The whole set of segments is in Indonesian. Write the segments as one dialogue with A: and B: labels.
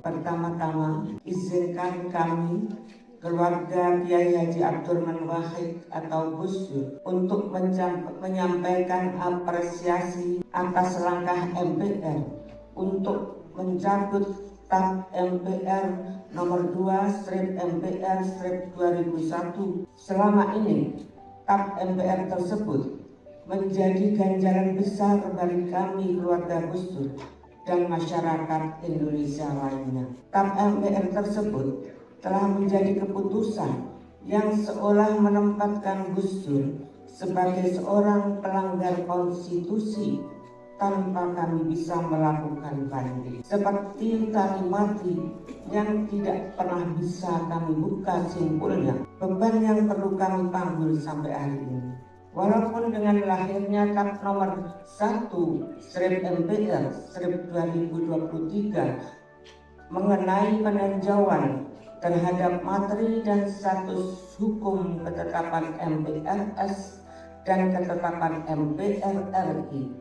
A: Pertama-tama, izinkan kami, keluarga Kiai Haji Abdurrahman Wahid atau Gus Dur, untuk menyampaikan apresiasi atas langkah MPR untuk mencabut TAP MPR nomor 2/MPR/2001. Selama ini, TAP MPR tersebut menjadi ganjaran besar bagi kami keluarga Gus Dur dan masyarakat Indonesia lainnya. TAP MPR tersebut telah menjadi keputusan yang seolah menempatkan Gus Dur sebagai seorang pelanggar konstitusi tanpa kami bisa melakukan banding. Seperti tali mati yang tidak pernah bisa kami buka simpulnya, beban yang perlu kami panggul sampai hari ini. Walaupun dengan lahirnya TAP nomor 1/MPR/2023 mengenai peninjauan terhadap materi dan status hukum ketetapan MPRS dan ketetapan MPR RI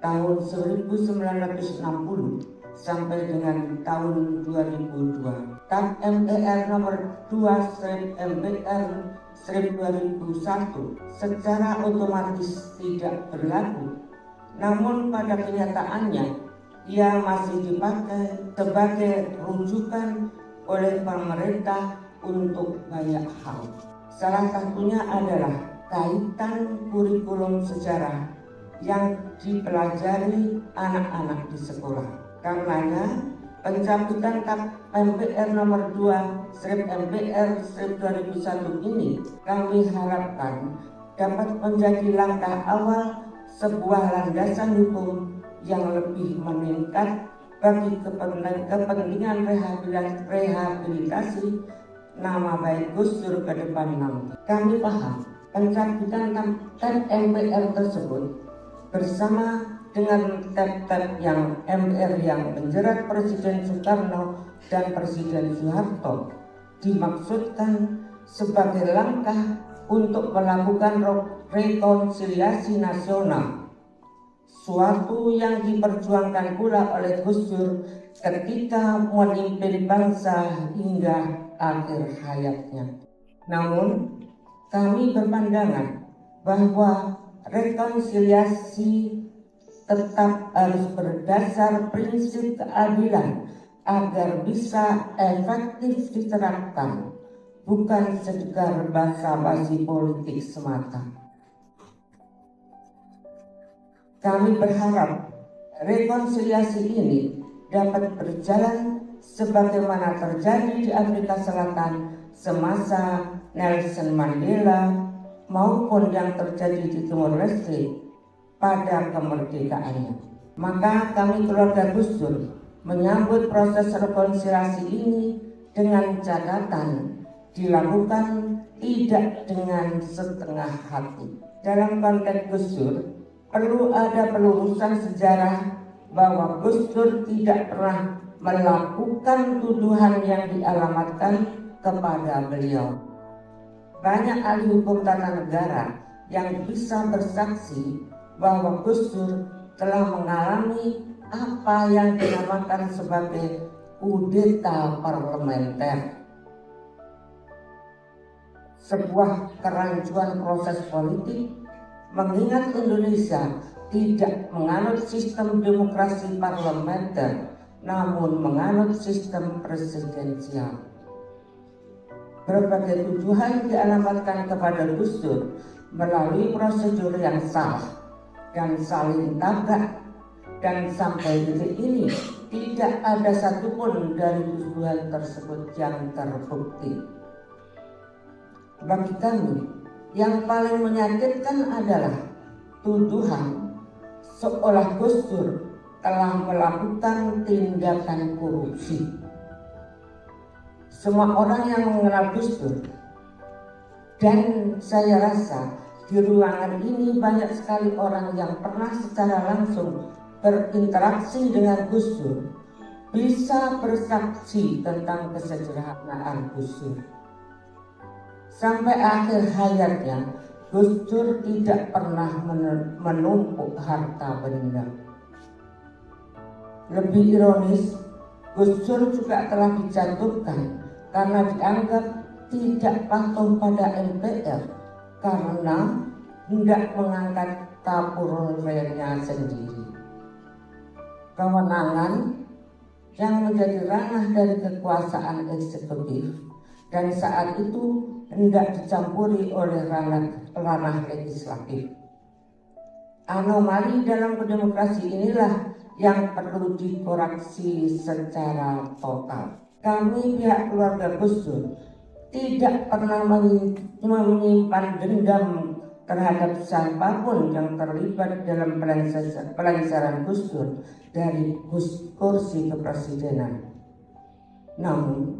A: tahun 1960 sampai dengan tahun 2002. TAP MPR nomor 2/MPR/2001 secara otomatis tidak berlaku. Namun pada kenyataannya ia masih dipakai sebagai rujukan oleh pemerintah untuk banyak hal. Salah satunya adalah kaitan kurikulum sejarah yang dipelajari anak-anak di sekolah. Karenanya, pencabutan TAP MPR nomor 2/MPR/2001 ini kami harapkan dapat menjadi langkah awal sebuah landasan hukum yang lebih meningkat bagi kepentingan rehabilitasi nama baik Gus Dur ke depan nanti. Kami paham pencabutan TAP MPR tersebut bersama dengan TAP yang MPR yang menjerat Presiden Soekarno dan Presiden Soeharto dimaksudkan sebagai langkah untuk melakukan rekonsiliasi nasional, suatu yang diperjuangkan pula oleh Gus Dur ketika memimpin bangsa hingga akhir hayatnya. Namun, kami berpandangan bahwa rekonsiliasi tetap harus berdasar prinsip keadilan agar bisa efektif diterapkan, bukan sekedar basa-basi politik semata. Kami berharap rekonsiliasi ini dapat berjalan sebagaimana terjadi di Afrika Selatan semasa Nelson Mandela maupun yang terjadi di Timor Leste pada kemerdekaannya. Maka kami keluarga Gus Dur menyambut proses rekonsiliasi ini dengan catatan dilakukan tidak dengan setengah hati. Dalam konteks Gus Dur, perlu ada pelurusan sejarah bahwa Gus Dur tidak pernah melakukan tuduhan yang dialamatkan kepada beliau. Banyak ahli hukum tata negara yang bisa bersaksi bahwa Gus Dur telah mengalami apa yang dinamakan sebagai kudeta parlementer, sebuah kerancuan proses politik, mengingat Indonesia tidak menganut sistem demokrasi parlementer, namun menganut sistem presidensial. Berbagai tuduhan dialamatkan kepada Gus Dur melalui prosedur yang salah dan saling tabrak, dan sampai detik ini tidak ada satupun dari tuduhan tersebut yang terbukti. Bagi kami, yang paling menyakitkan adalah tuduhan seolah Gus Dur telah melakukan tindakan korupsi. Semua orang yang mengenal Gus Dur, dan saya rasa di ruangan ini banyak sekali orang yang pernah secara langsung berinteraksi dengan Gus Dur, bisa bersaksi tentang kesederhanaan Gus Dur. Sampai akhir hayatnya, Gus Dur tidak pernah menumpuk harta benda. Lebih ironis, Gus Dur juga telah dijatuhkan karena dianggap tidak patuh pada MPR karena hendak mengangkat Kapolresnya sendiri. Kewenangan yang menjadi ranah dari kekuasaan eksekutif dan saat itu hendak dicampuri oleh ranah legislatif. Anomali dalam berdemokrasi inilah yang perlu dikoreksi secara total. Kami pihak keluarga Gus Dur tidak pernah menyimpan dendam terhadap siapapun yang terlibat dalam pelanggaran Gus Dur dari kursi kepresidenan. Namun,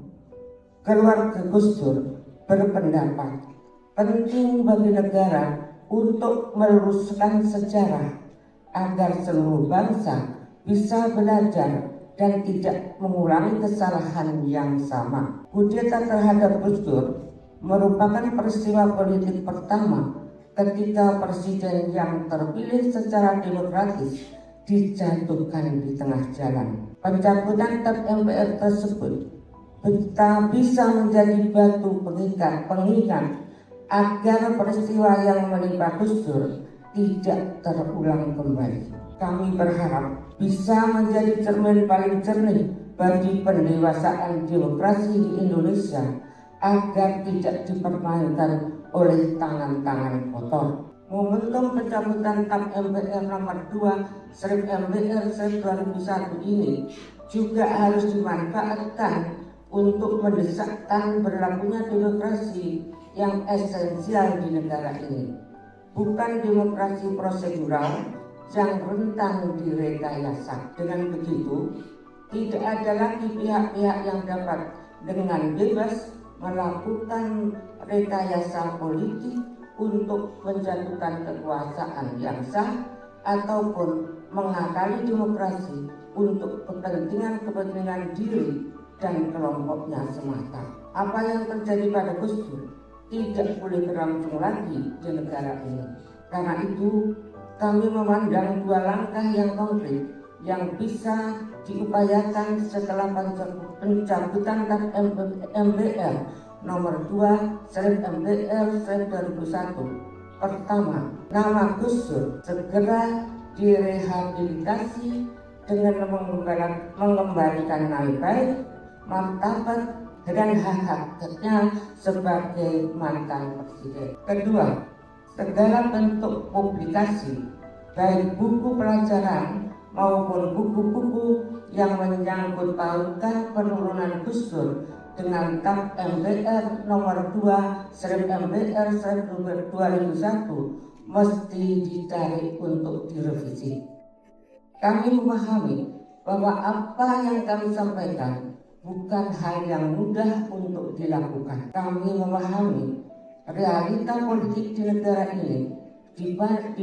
A: keluarga Gus Dur berpendapat penting bagi negara untuk meluruskan sejarah agar seluruh bangsa bisa belajar dan tidak mengulangi kesalahan yang sama. Kudeta terhadap Gus Dur merupakan peristiwa politik pertama ketika presiden yang terpilih secara demokratis dijatuhkan di tengah jalan. Pencabutan TAP MPR tersebut bisa menjadi batu pengingat agar peristiwa yang menimpa Gus Dur tidak terulang kembali. Kami berharap bisa menjadi cermin paling jernih bagi pendewasaan demokrasi di Indonesia agar tidak dipermainkan oleh tangan-tangan kotor. Momentum pencabutan TAP MPR nomor 2/MPR/2001 ini juga harus dimanfaatkan untuk mendesakkan berlakunya demokrasi yang esensial di negara ini, bukan demokrasi prosedural yang rentan direkayasa. Dengan begitu, tidak ada lagi pihak-pihak yang dapat dengan bebas melakukan rekayasa politik untuk menjatuhkan kekuasaan yang sah ataupun mengakali demokrasi untuk kepentingan diri dan kelompoknya semata. Apa yang terjadi pada Gus Dur tidak boleh berlangsung lagi di negara ini. Karena itu, kami memandang dua langkah yang konkret yang bisa diupayakan setelah pencabutan TAP MPR nomor 2/MPR/2001. Pertama, nama Gus Dur segera direhabilitasi dengan mengembalikan nama baik, martabat dan hak-haknya sebagai mantan presiden. Kedua, segala bentuk publikasi baik buku pelajaran maupun buku-buku yang menyangkut pautkan penurunan Gus Dur dengan TAP MPR nomor 2/MPR/2001 mesti ditarik untuk direvisi. Kami memahami bahwa apa yang kami sampaikan bukan hal yang mudah untuk dilakukan. Kami memahami realita politik di negara ini di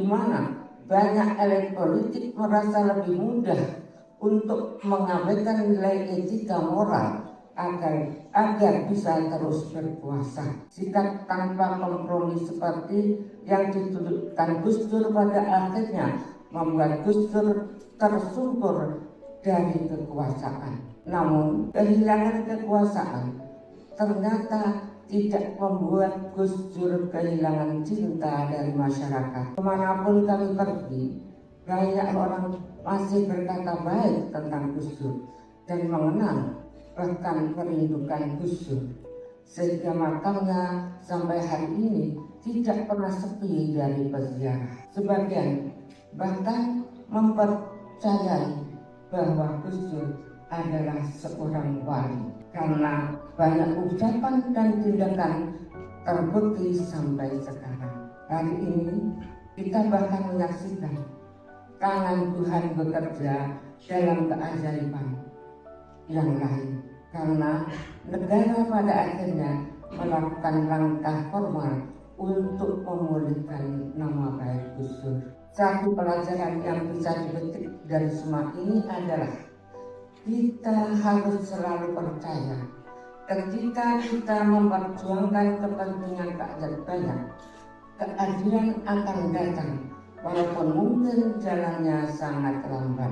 A: mana banyak elit politik merasa lebih mudah untuk mengabaikan nilai etika moral agar bisa terus berkuasa. Sikap tanpa kompromi seperti yang ditunjukkan Gus Dur pada akhirnya membuat Gus Dur tersungkur dari kekuasaan. Namun kehilangan kekuasaan ternyata tidak membuat Gus Dur kehilangan cinta dari masyarakat. Kemanapun kami pergi, banyak orang masih berkata baik tentang Gus Dur dan mengenang bahkan merindukan Gus Dur, sehingga makamnya sampai hari ini tidak pernah sepi dari peziarah. Sebagian bahkan mempercayai bahwa Gus Dur adalah seorang wali karena banyak ucapan dan tindakan terbukti sampai sekarang. Hari ini kita bahkan menyaksikan tangan Tuhan bekerja dalam keajaiban yang lain, karena negara pada akhirnya melakukan langkah formal untuk memulihkan nama baik Gus Dur. Satu pelajaran yang bisa dipetik dari semua ini adalah kita harus selalu percaya ketika kita memperjuangkan kepentingan rakyat banyak, keadilan akan datang walaupun mungkin jalannya sangat lambat.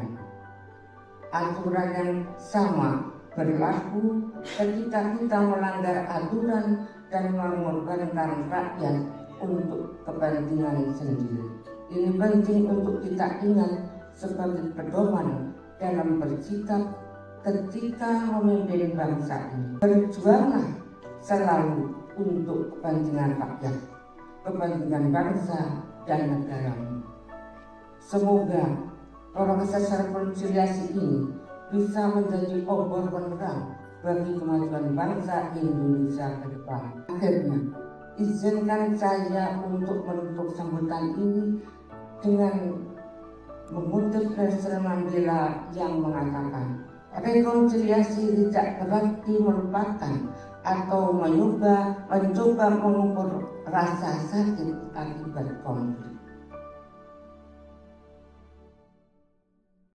A: aturan yang sama berlaku ketika kita melanggar aturan dan mengorbankan rakyat untuk kepentingan sendiri. Ini penting untuk kita ingat sebagai pedoman dalam bersikap ketika memimpin bangsa ini. Berjuanglah selalu untuk kepentingan rakyat, kepentingan bangsa dan negaramu. Semoga proses rekonsiliasi ini bisa menjadi obor penerang bagi kemajuan bangsa Indonesia ke depan. Akhirnya, izinkan saya untuk menutup sambutan ini dengan mengutip Nelson Mandela yang mengatakan, rekonsiliasi tidak berarti melupakan atau mencoba mengukur rasa sakit akibat konflik.